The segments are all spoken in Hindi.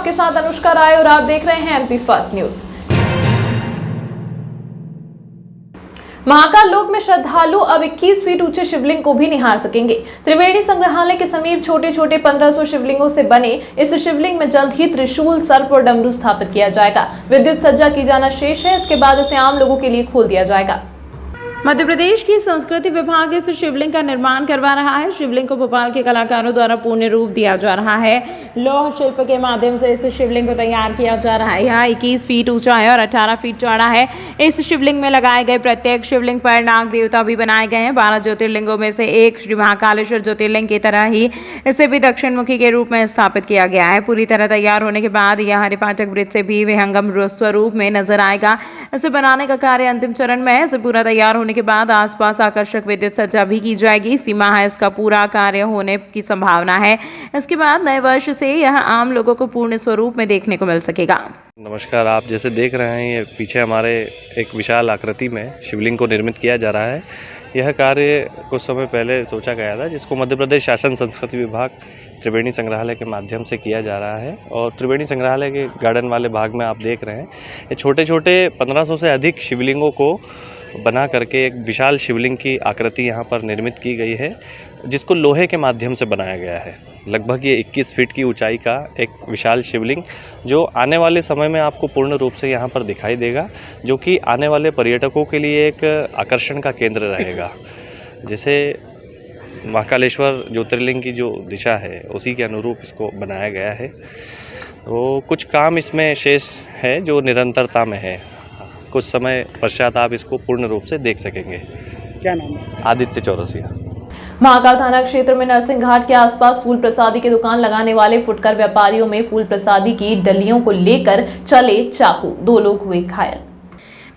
आपके साथ अनुष्का राय और आप देख रहे हैं एमपी फर्स्ट न्यूज। महाकाल लोक में श्रद्धालु अब 21 फीट ऊंचे शिवलिंग को भी निहार सकेंगे। त्रिवेणी संग्रहालय के समीप छोटे छोटे 1500 शिवलिंगों से बने इस शिवलिंग में जल्द ही त्रिशूल, सर्प और डमरू स्थापित किया जाएगा। विद्युत सज्जा की जाना शेष है, इसके बाद इसे आम लोगों के लिए खोल दिया जाएगा। मध्य प्रदेश की संस्कृति विभाग इस शिवलिंग का निर्माण करवा रहा है। शिवलिंग को भोपाल के कलाकारों द्वारा पूर्ण रूप दिया जा रहा है। लौह शिल्प के माध्यम से इस शिवलिंग को तैयार किया जा रहा है। यह 21 फीट ऊंचा है और 18 फीट चौड़ा है। इस शिवलिंग में लगाए गए प्रत्येक शिवलिंग पर नाग देवता भी बनाए गए हैं। 12 ज्योतिर्लिंगों में से एक श्री महाकालेश्वर ज्योतिर्लिंग की तरह ही इसे भी दक्षिण मुखी के रूप में स्थापित किया गया है। पूरी तरह तैयार होने के बाद यह हरिपाठक ब्रिज से भी विहंगम स्वरूप में नजर आएगा। इसे बनाने का कार्य अंतिम चरण में है। इसे पूरा तैयार होने के बाद आसपास आकर्षक विद्युत सज्जा भी की जाएगी। सीमा है इसका पूरा कार्य होने की संभावना है। इसके बाद नए वर्ष से यह आम लोगों को पूर्ण स्वरूप में देखने को मिल सकेगा। नमस्कार, आप जैसे देख रहे हैं ये पीछे हमारे एक विशाल आकृति में शिवलिंग को निर्मित किया जा रहा है। यह कार्य कुछ समय पहले सोचा गया था, जिसको मध्य प्रदेश शासन संस्कृति विभाग त्रिवेणी संग्रहालय के माध्यम से किया जा रहा है। और त्रिवेणी संग्रहालय के गार्डन वाले भाग में आप देख रहे हैं ये छोटे छोटे 1500 से अधिक शिवलिंगों को बना करके एक विशाल शिवलिंग की आकृति यहाँ पर निर्मित की गई है, जिसको लोहे के माध्यम से बनाया गया है। लगभग ये 21 फीट की ऊंचाई का एक विशाल शिवलिंग जो आने वाले समय में आपको पूर्ण रूप से यहाँ पर दिखाई देगा, जो कि आने वाले पर्यटकों के लिए एक आकर्षण का केंद्र रहेगा। जैसे महाकालेश्वर ज्योतिर्लिंग की जो दिशा है उसी के अनुरूप इसको बनाया गया है। तो कुछ काम इसमें शेष है जो निरंतरता में है। कुछ समय पश्चात आप इसको पूर्ण रूप से देख सकेंगे। क्या नाम है? आदित्य चौरसिया। महाकाल थाना क्षेत्र में नरसिंह घाट के आसपास फूल प्रसादी की दुकान लगाने वाले फुटकर व्यापारियों में फूल प्रसादी की डलियों को लेकर चले चाकू, 2 लोग हुए घायल।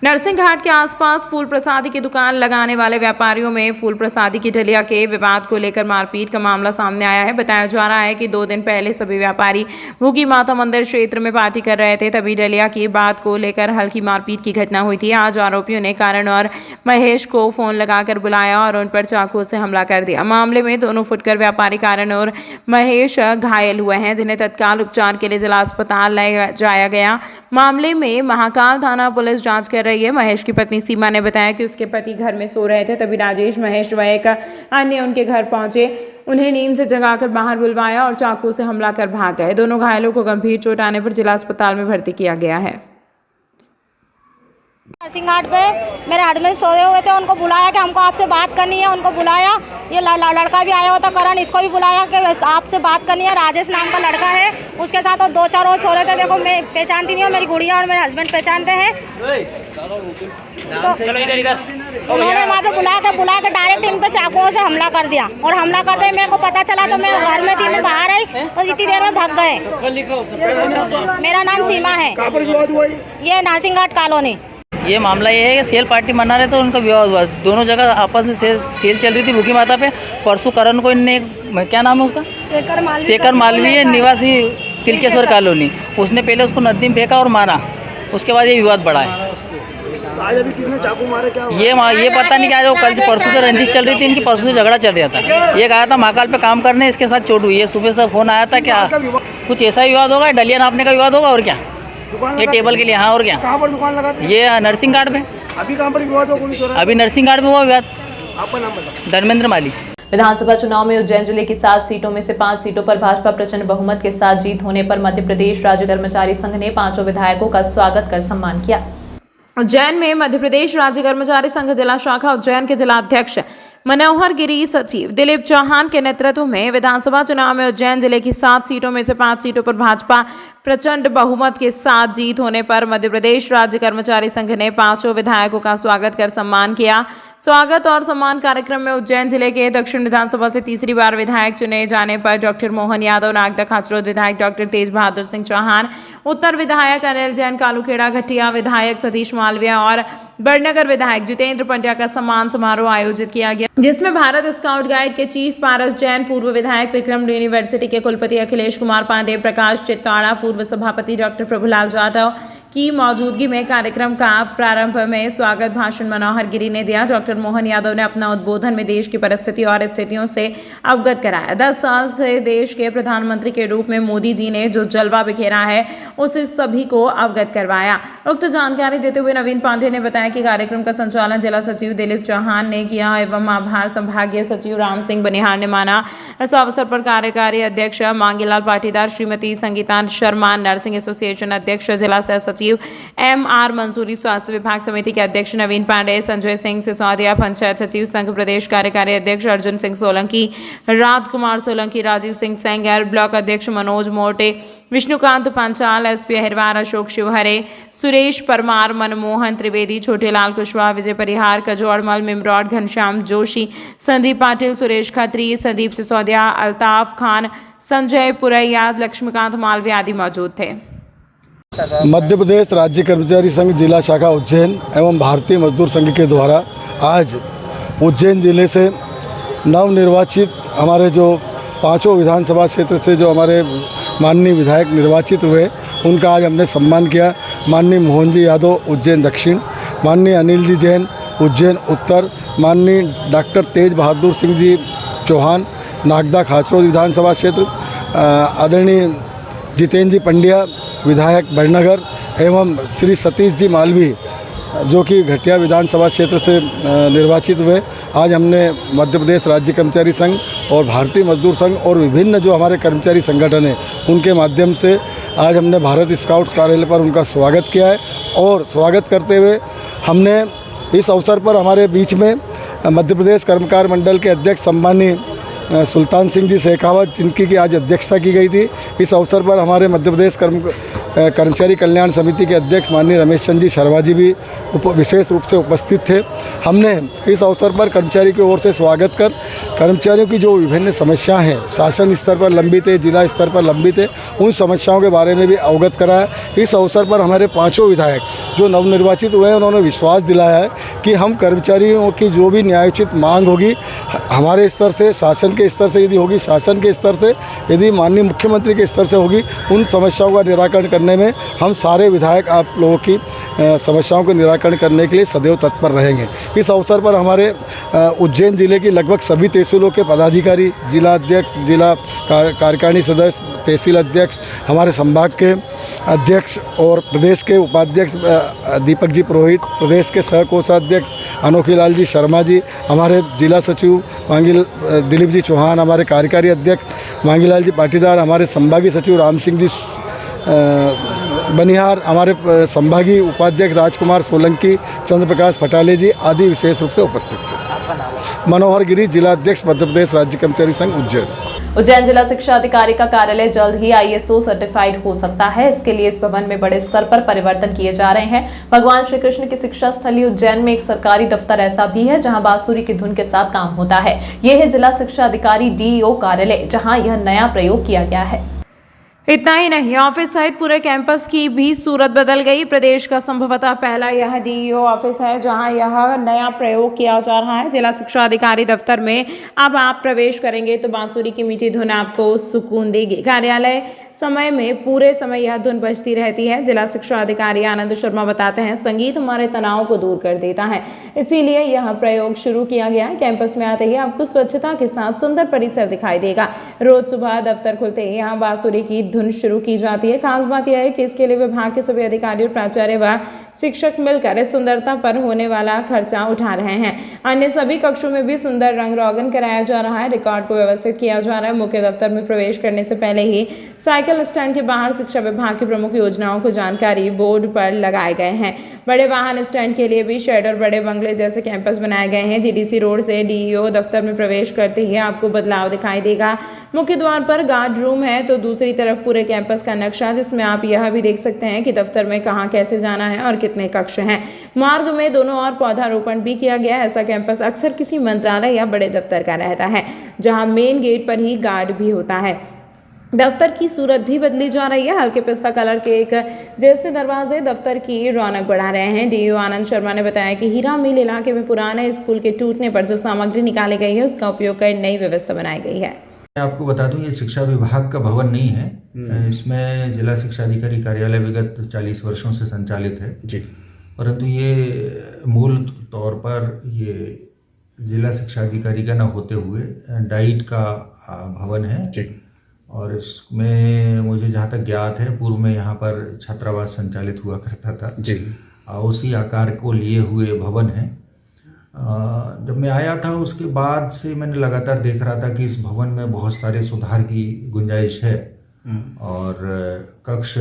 नरसिंह घाट के आसपास फूल प्रसादी की दुकान लगाने वाले व्यापारियों में फूल प्रसादी की डलिया के विवाद को लेकर मारपीट का मामला सामने आया है। बताया जा रहा है कि 2 दिन पहले सभी व्यापारी भूखी माता मंदिर क्षेत्र में पार्टी कर रहे थे, तभी डलिया की बात को लेकर हल्की मारपीट की घटना हुई थी। आज आरोपियों ने करण और महेश को फोन लगाकर बुलाया और उन पर चाकू से हमला कर दिया। मामले में दोनों फुटकर व्यापारी करण और महेश घायल हुए हैं, जिन्हें तत्काल उपचार के लिए जिला अस्पताल ले जाया गया। मामले में महाकाल थाना पुलिस जांच कर रही है। महेश की पत्नी सीमा ने बताया कि उसके पति घर में सो रहे थे, तभी राजेश, महेश व एक अन्य उनके घर पहुंचे। उन्हें नींद से जगाकर बाहर बुलवाया और चाकू से हमला कर भाग गए। दोनों घायलों को गंभीर चोट आने पर जिला अस्पताल में भर्ती किया गया है। नरसिंह घाट पे मेरे हस्बैंड सोए हुए थे, उनको बुलाया कि हमको आपसे बात करनी है। उनको बुलाया, ये लड़का भी आया हुआ था करण, इसको भी बुलाया कि आपसे बात करनी है। राजेश नाम का लड़का है, उसके साथ और 2-4 और छोरे थे। देखो मैं पहचानती नहीं हूँ, मेरी गुड़िया और मेरे हस्बैंड पहचानते हैं। तो उन्होंने वहाँ पे बुला के डायरेक्ट इन पे चाकुओं से हमला कर दिया और हमला करते मेरे को पता चला तो मैं घर में थी, मैं बाहर आई और इतनी देर में भाग गए। मेरा नाम सीमा है, ये नरसिंह घाट कॉलोनी। ये मामला ये है कि सेल पार्टी मना रहे थे, उनका विवाद हुआ। दोनों जगह आपस में सेल चल रही थी भूखी माता पे। परसों करण को इनने, क्या नाम है उसका, शेखर मालवीय निवासी तिलकेश्वर कॉलोनी, उसने पहले उसको नदी में फेंका और मारा। उसके बाद ये विवाद बढ़ा है। आज अभी किसने चाकू मारे क्या? ये पता नहीं क्या, जो कल से परसों से रंजिश चल रही थी इनकी, परसों से झगड़ा चल रहा था। ये आया था महाकाल पे काम करने, इसके साथ चोट हुई है। सुबह से फोन आया था क्या कुछ ऐसा विवाद होगा, डलिया नापने का विवाद होगा और क्या, ये टेबल के लिए। हाँ और क्या। कहाँ पर दुकान लगाते? ये नरसिंह घाट पे। अभी कहाँ पर विवाद हुआ? अभी नरसिंह घाट में हुआ विवाद। आपका नाम बताओ। धर्मेंद्र माली। विधानसभा चुनाव में उज्जैन जिले की 7 सीटों में से 5 सीटों पर भाजपा प्रचंड बहुमत के साथ जीत होने पर मध्य प्रदेश राज्य कर्मचारी संघ ने 5 विधायकों का स्वागत कर सम्मान किया। उज्जैन में मध्य प्रदेश राज्य कर्मचारी संघ जिला शाखा उज्जैन के जिला अध्यक्ष मनोहर गिरी, सचिव दिलीप चौहान के नेतृत्व में विधानसभा चुनाव में उज्जैन जिले की 7 सीटों में से 5 सीटों पर भाजपा प्रचंड बहुमत के साथ जीत होने पर मध्य प्रदेश राज्य कर्मचारी संघ ने 5 विधायकों का स्वागत कर सम्मान किया। स्वागत और सम्मान कार्यक्रम में उज्जैन जिले के दक्षिण विधानसभा से तीसरी बार विधायक चुने जाने पर डॉक्टर मोहन यादव, नागदा खाचरोद विधायक डॉक्टर तेज बहादुर सिंह चौहान, उत्तर विधायक अनिल जैन, कालूखेड़ा घटिया विधायक सतीश मालविया और बड़नगर विधायक जितेंद्र पंड्या का सम्मान समारोह आयोजित किया गया, जिसमें भारत स्काउट गाइड के चीफ पारस जैन, पूर्व विधायक विक्रम यूनिवर्सिटी के कुलपति अखिलेश कुमार पांडे, प्रकाश चित्ताड़ा, पूर्व सभापति डॉक्टर प्रभुलाल जाटव, की मौजूदगी में कार्यक्रम का प्रारंभ में स्वागत भाषण मनोहर गिरी ने दिया। डॉक्टर मोहन यादव ने अपना उद्बोधन में देश की परिस्थिति और स्थितियों से अवगत कराया। 10 साल से देश के प्रधानमंत्री के रूप में मोदी जी ने जो जलवा बिखेरा है उसे सभी को अवगत करवाया। उक्त जानकारी देते हुए नवीन पांडे ने बताया कि कार्यक्रम का संचालन जिला सचिव दिलीप चौहान ने किया एवं आभार संभागीय सचिव राम सिंह बनिहार ने माना। इस अवसर पर कार्यकारी अध्यक्ष मांगीलाल पाटीदार, श्रीमती संगीता शर्मा, नर्सिंग एसोसिएशन अध्यक्ष, जिला सह सचिव MR मंसूरी, स्वास्थ्य विभाग समिति के अध्यक्ष नवीन पांडे, संजय सिंह सिसोदिया, पंचायत सचिव संघ प्रदेश कार्यकारी अध्यक्ष अर्जुन सिंह सोलंकी, राजकुमार सोलंकी, राजीव सिंह सेंगर, ब्लॉक अध्यक्ष मनोज मोटे, विष्णुकांत पांचाल, SP अहिरवार, अशोक शिवहरे, सुरेश परमार, मनमोहन त्रिवेदी, छोटेलाल कुशवाहा, विजय परिहार, कजोड़मल, मिमरौड, घनश्याम जोशी, संदीप पाटिल, सुरेश खत्री, संदीप सिसोदिया, अल्ताफ खान, संजय पुरैया, लक्ष्मीकांत मालवीय आदि मौजूद थे। मध्य प्रदेश राज्य कर्मचारी संघ जिला शाखा उज्जैन एवं भारतीय मजदूर संघ के द्वारा आज उज्जैन जिले से नवनिर्वाचित हमारे जो 5 विधानसभा क्षेत्र से जो हमारे माननीय विधायक निर्वाचित हुए उनका आज हमने सम्मान किया। माननीय मोहन जी यादव उज्जैन दक्षिण, माननीय अनिल जी जैन उज्जैन उत्तर, माननीय डॉक्टर तेज बहादुर सिंह जी चौहान नागदा खाचरोद विधानसभा क्षेत्र, आदरणीय जितेंद्र जी पंड्या विधायक बड़नगर एवं श्री सतीश जी मालवी जो कि घटिया विधानसभा क्षेत्र से निर्वाचित हुए। आज हमने मध्य प्रदेश राज्य कर्मचारी संघ और भारतीय मजदूर संघ और विभिन्न जो हमारे कर्मचारी संगठन हैं उनके माध्यम से आज हमने भारत स्काउट्स कार्यालय पर उनका स्वागत किया है। और स्वागत करते हुए हमने इस अवसर पर हमारे बीच में मध्य प्रदेश कर्मकार मंडल के अध्यक्ष सम्मानीय सुल्तान सिंह जी शेखावत जिनकी की आज अध्यक्षता की गई थी। इस अवसर पर हमारे मध्य प्रदेश कर्मचारी कल्याण समिति के अध्यक्ष माननीय रमेश चंद्र जी शर्मा जी भी विशेष रूप से उपस्थित थे। हमने इस अवसर पर कर्मचारी की ओर से स्वागत कर कर्मचारियों की जो विभिन्न समस्याएं हैं शासन स्तर पर लंबित है, जिला स्तर पर लंबित है, उन समस्याओं के बारे में भी अवगत कराया। इस अवसर पर हमारे 5 विधायक जो नवनिर्वाचित हुए हैं उन्होंने विश्वास दिलाया है कि हम कर्मचारियों की जो भी न्यायोचित मांग होगी हमारे स्तर से, शासन के स्तर से यदि होगी, शासन के स्तर से यदि माननीय मुख्यमंत्री के स्तर से होगी, उन समस्याओं का निराकरण करने में हम सारे विधायक आप लोगों की समस्याओं को निराकरण करने के लिए सदैव तत्पर रहेंगे। इस अवसर पर हमारे उज्जैन जिले की लगभग सभी तहसीलों के पदाधिकारी, जिला अध्यक्ष, जिला कार्यकारिणी सदस्य, तहसील अध्यक्ष, हमारे संभाग के अध्यक्ष और प्रदेश के उपाध्यक्ष दीपक जी पुरोहित, प्रदेश के सह कोषाध्यक्ष अनोखी लाल जी शर्मा जी, हमारे जिला सचिव दिलीप जी चौहान, हमारे कार्यकारी अध्यक्ष मांगीलाल जी पाटीदार, हमारे संभागीय सचिव राम सिंह जी बनिहार, हमारे संभागीय उपाध्यक्ष राजकुमार सोलंकी, चंद्र प्रकाश फटाले जी आदि विशेष रूप से उपस्थित थे। मनोहर गिरी, जिला अध्यक्ष मध्य प्रदेश राज्य कर्मचारी संघ उज्जैन। उज्जैन जिला शिक्षा अधिकारी का कार्यालय जल्द ही ISO सर्टिफाइड हो सकता है। इसके लिए इस भवन में बड़े स्तर पर परिवर्तन किए जा रहे हैं। भगवान श्री कृष्ण की शिक्षा स्थली उज्जैन में एक सरकारी दफ्तर ऐसा भी है जहां बांसुरी की धुन के साथ काम होता है। यह है जिला शिक्षा अधिकारी DEO कार्यालय जहां यह नया प्रयोग किया गया है। इतना ही नहीं, ऑफिस सहित पूरे कैंपस की भी सूरत बदल गई। प्रदेश का संभवतः पहला यह DEO ऑफिस है जहां यह नया प्रयोग किया जा रहा है। जिला शिक्षा अधिकारी दफ्तर में अब आप प्रवेश करेंगे तो बांसुरी की मीठी धुन आपको सुकून देगी। कार्यालय समय में पूरे समय यह धुन बजती रहती है। जिला शिक्षा अधिकारी आनंद शर्मा बताते हैं, संगीत हमारे तनाव को दूर कर देता है, इसीलिए यह प्रयोग शुरू किया गया है। कैंपस में आते ही आपको स्वच्छता के साथ सुंदर परिसर दिखाई देगा। रोज सुबह दफ्तर खुलते ही यहाँ बांसुरी की धुन शुरू की जाती है। खास बात यह है कि इसके लिए विभाग के सभी अधिकारी और प्राचार्य व शिक्षक मिलकर इस सुंदरता पर होने वाला खर्चा उठा रहे हैं। अन्य सभी कक्षों में भी सुंदर रंग रोगन कराया जा रहा है। रिकॉर्ड को व्यवस्थित किया जा रहा है। मुख्य दफ्तर में प्रवेश करने से पहले ही साइकिल स्टैंड के बाहर शिक्षा विभाग की प्रमुख योजनाओं को जानकारी बोर्ड पर लगाए गए हैं। बड़े वाहन स्टैंड के लिए भी शेड और बड़े बंगले जैसे कैंपस बनाए गए हैं। GDC रोड से DEO दफ्तर में प्रवेश करते ही आपको बदलाव दिखाई देगा। मुख्य द्वार पर गार्ड रूम है तो दूसरी तरफ पूरे कैंपस का नक्शा, जिसमें आप यह भी देख सकते हैं कि दफ्तर में कहाँ कैसे जाना है और कितने कक्ष हैं। मार्ग में दोनों ओर पौधारोपण भी किया गया है। ऐसा कैंपस अक्सर किसी मंत्रालय या बड़े दफ्तर का रहता है जहां मेन गेट पर ही गार्ड भी होता है। दफ्तर की सूरत भी बदली जा रही है। हल्के पिस्ता कलर के एक जैसे दरवाजे दफ्तर की रौनक बढ़ा रहे हैं। DEO आनंद शर्मा ने बताया कि हीरा मिल इलाके में पुराने स्कूल के टूटने पर जो सामग्री निकाली गई है उसका उपयोग कर नई व्यवस्था बनाई गई है। मैं आपको बता दूं, ये शिक्षा विभाग का भवन नहीं है। इसमें जिला शिक्षा अधिकारी कार्यालय विगत 40 वर्षों से संचालित है जी, परंतु ये मूल तौर पर ये जिला शिक्षा अधिकारी का न होते हुए डाइट का भवन है जी। और इसमें मुझे जहाँ तक ज्ञात है, पूर्व में यहाँ पर छात्रावास संचालित हुआ करता था जी। उसी आकार को लिए हुए भवन है। जब मैं आया था उसके बाद से मैंने लगातार देख रहा था कि इस भवन में बहुत सारे सुधार की गुंजाइश है और कक्ष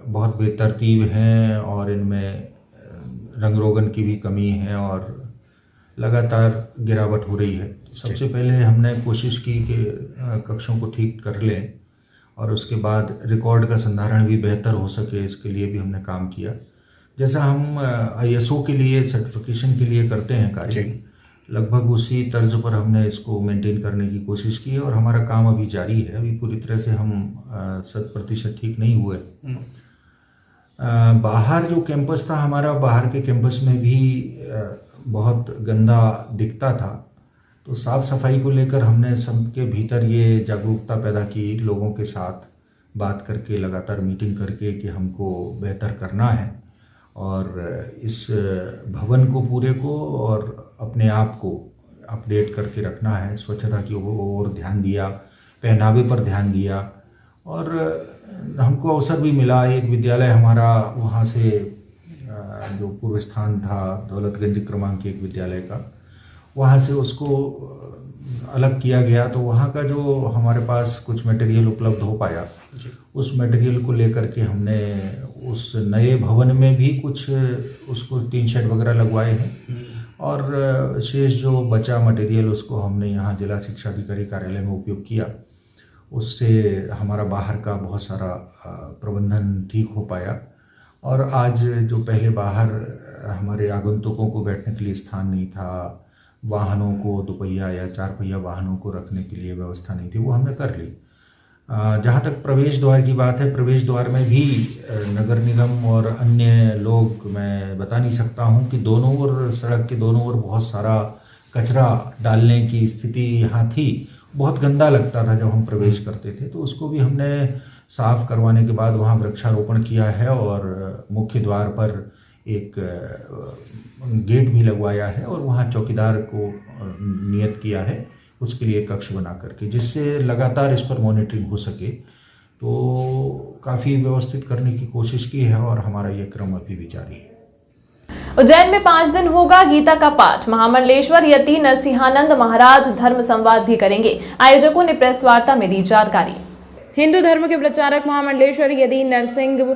बहुत बेतरतीब हैं और इनमें रंग रोगन की भी कमी है और लगातार गिरावट हो रही है। सबसे पहले हमने कोशिश की कि कक्षों को ठीक कर लें और उसके बाद रिकॉर्ड का संधारण भी बेहतर हो सके, इसके लिए भी हमने काम किया। जैसा हम ISO के लिए सर्टिफिकेशन के लिए करते हैं कार्य, लगभग उसी तर्ज पर हमने इसको मेंटेन करने की कोशिश की है और हमारा काम अभी जारी है। अभी पूरी तरह से हम 100% ठीक नहीं हुए। बाहर जो कैंपस था हमारा, बाहर के कैंपस में भी बहुत गंदा दिखता था, तो साफ सफाई को लेकर हमने सबके भीतर ये जागरूकता पैदा की, लोगों के साथ बात करके, लगातार मीटिंग करके कि हमको बेहतर करना है और इस भवन को पूरे को और अपने आप को अपडेट करके रखना है। स्वच्छता की ओर ध्यान दिया, पहनावे पर ध्यान दिया और हमको अवसर भी मिला। एक विद्यालय हमारा वहाँ से जो पूर्व स्थान था दौलतगंज क्रमांक 1 विद्यालय का, वहाँ से उसको अलग किया गया, तो वहाँ का जो हमारे पास कुछ मटेरियल उपलब्ध हो पाया, उस मटेरियल को लेकर के हमने उस नए भवन में भी कुछ उसको टीन शेड वगैरह लगवाए हैं और शेष जो बचा मटेरियल उसको हमने यहाँ जिला शिक्षा अधिकारी कार्यालय में उपयोग किया। उससे हमारा बाहर का बहुत सारा प्रबंधन ठीक हो पाया और आज जो पहले बाहर हमारे आगंतुकों को बैठने के लिए स्थान नहीं था, वाहनों को 2 पहिया या 4 पहिया वाहनों को रखने के लिए व्यवस्था नहीं थी, वो हमने कर ली। जहाँ तक प्रवेश द्वार की बात है, प्रवेश द्वार में भी नगर निगम और अन्य लोग, मैं बता नहीं सकता हूँ कि दोनों ओर, सड़क के दोनों ओर बहुत सारा कचरा डालने की स्थिति यहाँ थी। बहुत गंदा लगता था जब हम प्रवेश करते थे, तो उसको भी हमने साफ करवाने के बाद वहाँ वृक्षारोपण किया है और मुख्य द्वार पर एक गेट भी लगवाया है और वहाँ चौकीदार को नियत किया है उसके लिए कक्ष बना करके, जिससे लगातार इस पर मॉनिटरिंग हो सके। तो काफ़ी व्यवस्थित करने की कोशिश की है और हमारा ये क्रम अभी भी जारी है। उज्जैन में 5 दिन होगा गीता का पाठ। महामंडलेश्वर यति नरसिंहानंद महाराज धर्म संवाद भी करेंगे। आयोजकों ने प्रेस वार्ता में दी जानकारी। हिंदू धर्म के प्रचारक महामंडलेश्वर यति नरसिंह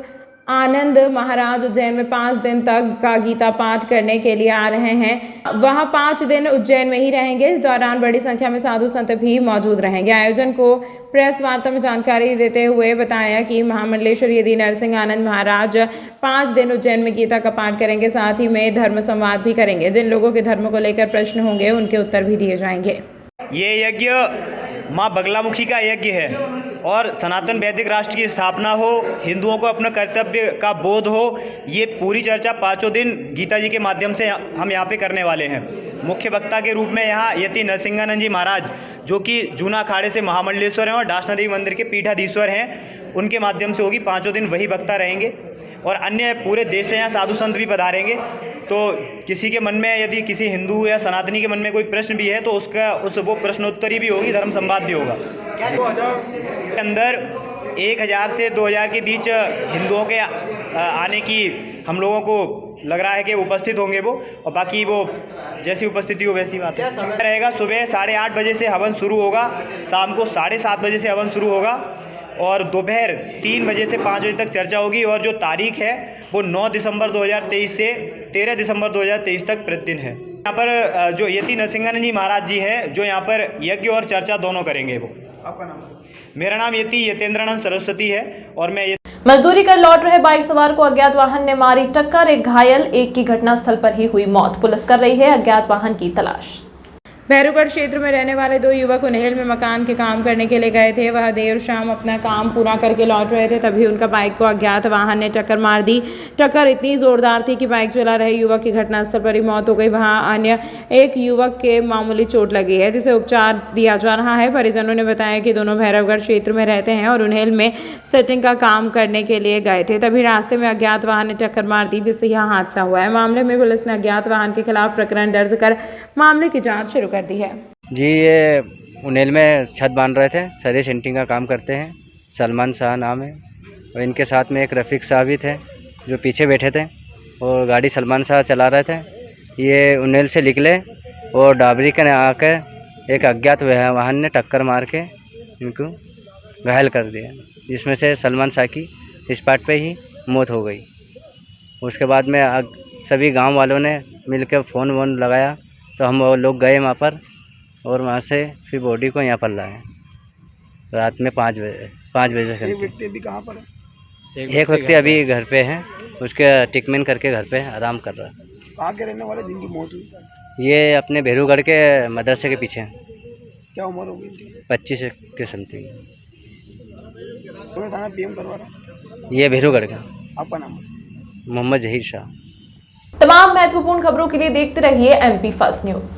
आनंद महाराज उज्जैन में 5 दिन तक का गीता पाठ करने के लिए आ रहे हैं। वहां 5 दिन उज्जैन में ही रहेंगे। इस दौरान बड़ी संख्या में साधु संत भी मौजूद रहेंगे। आयोजन को प्रेस वार्ता में जानकारी देते हुए बताया कि महामंडलेश्वर यति नरसिंह आनंद महाराज 5 दिन उज्जैन में गीता का पाठ करेंगे, साथ ही में धर्म संवाद भी करेंगे। जिन लोगों के धर्म को लेकर प्रश्न होंगे उनके उत्तर भी दिए जाएंगे। ये यज्ञ माँ बगलामुखी का यज्ञ है और सनातन वैदिक राष्ट्र की स्थापना हो, हिंदुओं को अपने कर्तव्य का बोध हो, ये पूरी चर्चा 5 दिन गीता जी के माध्यम से हम यहाँ पे करने वाले हैं। मुख्य वक्ता के रूप में यहाँ यति नरसिंहानंद जी महाराज, जो कि जूना अखाड़े से महामंडलेश्वर हैं और दासना देवी मंदिर के पीठाधीश्वर हैं, उनके माध्यम से होगी। 5 दिन वही वक्ता रहेंगे और अन्य पूरे देश से यहाँ साधु संत भी पधारेंगे। तो किसी के मन में, यदि किसी हिंदू या सनातनी के मन में कोई प्रश्न भी है तो वो प्रश्नोत्तरी भी होगी, धर्म संवाद भी होगा। अंदर 1000 से 2000 के बीच हिंदुओं के आने की हम लोगों को लग रहा है कि उपस्थित होंगे वो, और बाकी वो जैसी उपस्थिति हो वैसी बात रहेगा। सुबह 8:30 बजे से हवन शुरू होगा, शाम को 7:30 बजे से हवन शुरू होगा और दोपहर 3 बजे से 5 बजे तक चर्चा होगी। और जो तारीख है वो 9 दिसंबर 2023 से 13 दिसंबर 2023 तक प्रतिदिन है। यहाँ पर जो यति नरसिंहानंद जी महाराज जी हैं, जो यहाँ पर यज्ञ और चर्चा दोनों करेंगे। वो आपका नाम? मेरा नाम यतेंद्रानंद सरस्वती है और मैं मजदूरी कर लौट रहे बाइक सवार को अज्ञात वाहन ने मारी टक्कर, एक घायल, एक की घटनास्थल पर ही हुई मौत। पुलिस कर रही है अज्ञात वाहन की तलाश। भैरूगढ़ क्षेत्र में रहने वाले 2 युवक उन्हेल में मकान के काम करने के लिए गए थे। वह देर शाम अपना काम पूरा करके लौट रहे थे, तभी उनका बाइक को अज्ञात वाहन ने टक्कर मार दी। टक्कर इतनी जोरदार थी कि बाइक चला रहे युवक की घटनास्थल पर ही मौत हो गई। वहां अन्य एक युवक के मामूली चोट लगी है, जिसे उपचार दिया जा रहा है। परिजनों ने बताया कि दोनों भैरवगढ़ क्षेत्र में रहते हैं और उन्हेल में सेटिंग का काम करने के लिए गए थे, तभी रास्ते में अज्ञात वाहन ने टक्कर मार दी, जिससे यह हादसा हुआ है। मामले में पुलिस ने अज्ञात वाहन के खिलाफ प्रकरण दर्ज कर मामले की जांच शुरू कर दी है। जी, ये उन्हेल में छत बांध रहे थे, सरिया सेंटिंग का काम करते हैं। सलमान शाह नाम है और इनके साथ में एक रफ़ीक शाह भी थे जो पीछे बैठे थे और गाड़ी सलमान शाह चला रहे थे। ये उन्हेल से निकले और डाबरी के आकर एक अज्ञात वाहन ने टक्कर मार के इनको घायल कर दिया, जिसमें से सलमान शाह की स्पॉट पे ही मौत हो गई। उसके बाद में सभी गांव वालों ने मिलकर फ़ोन वोन लगाया तो हम लोग गए वहाँ पर और वहाँ से फिर बॉडी को यहाँ पर लाए रात में 5 बजे से। एक व्यक्ति अभी कहाँ पर है? एक व्यक्ति अभी घर पे है, उसके ट्रीटमेंट करके घर पे आराम कर रहा है। कहाँ के रहने वाले जिनकी मौत हुई? ये अपने भैरूगढ़ के मदरसे के पीछे। क्या उम्र हो गई? 25 के समथिंग। थाना पीएम करवा रहा? ये भैरूगढ़ का। आपका नाम? मोहम्मद जहीर शाह। तमाम महत्वपूर्ण खबरों के लिए देखते रहिए MP फर्स्ट न्यूज़।